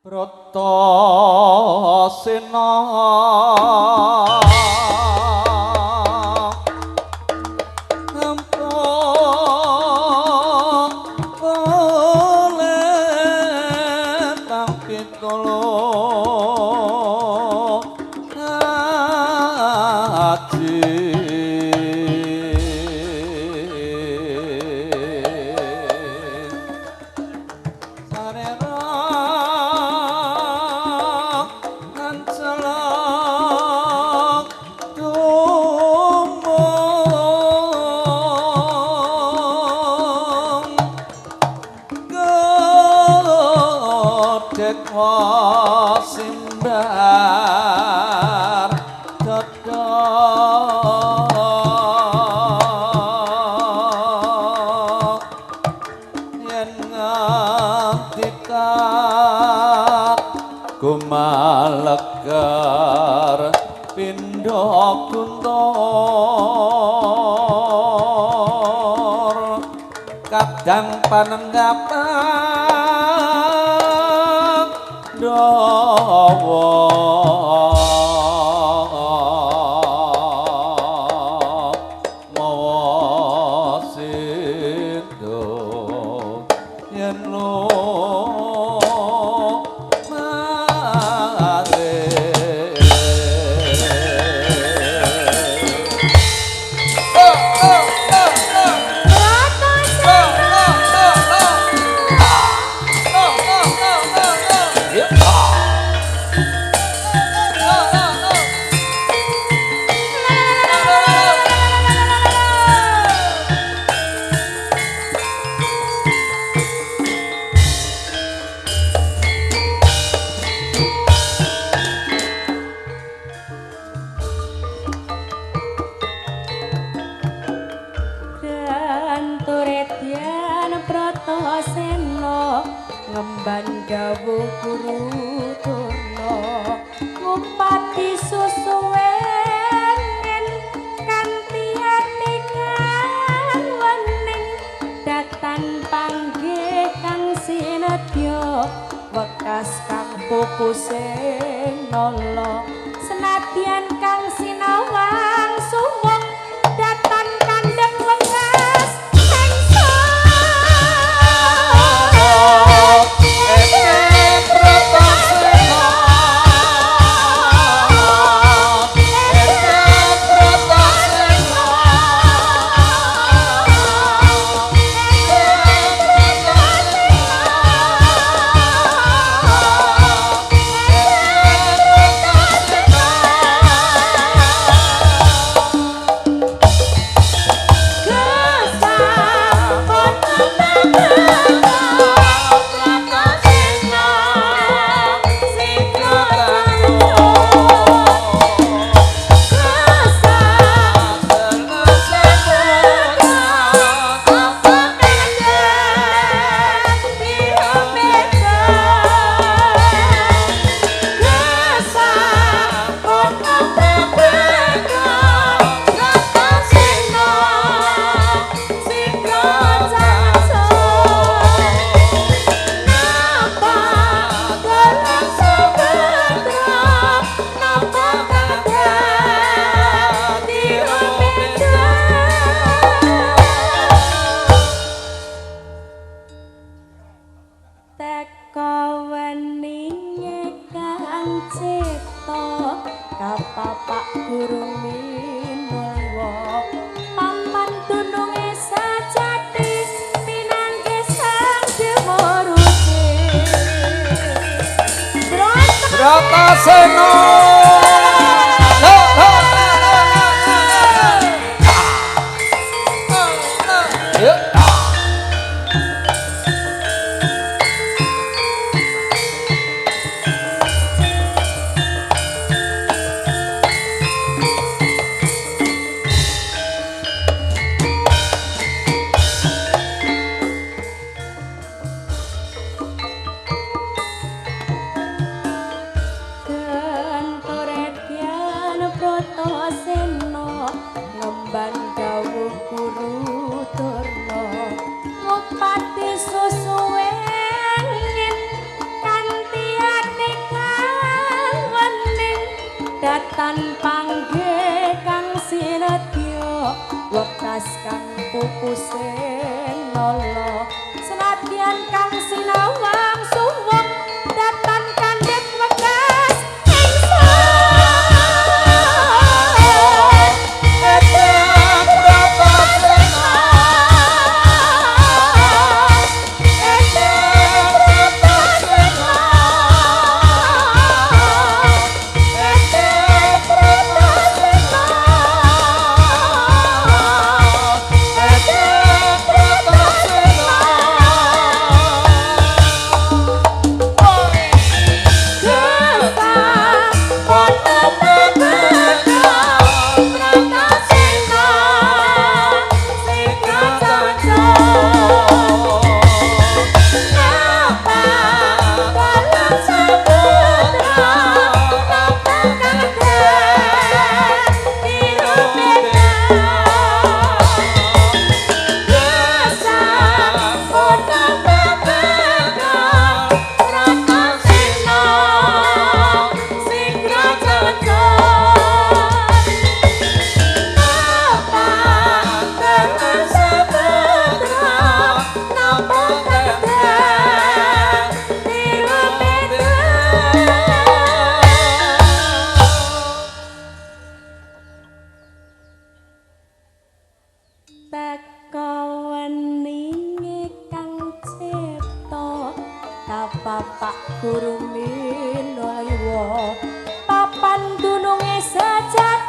Bratasena simbar cocok yen nganti tak gumalekar pindha guntur kadang panenggapan dawa mawa sido yen ngemban dawuh guru turna ngumpati susuwen kanthi ati kang wening datan panggih kang sinedya wekas kang pupusing nala senadyan kang sinawang sumung datan kandheng wekas Kapapak guru minulwa paman dununge sajati pinangge sang demuruti Bratasena lan panggih kang sinedya wekas kang pupuse nala senadyan kang sinawang suwung datan kandhet wekas Bapak Guru Minulya papan dununge sejati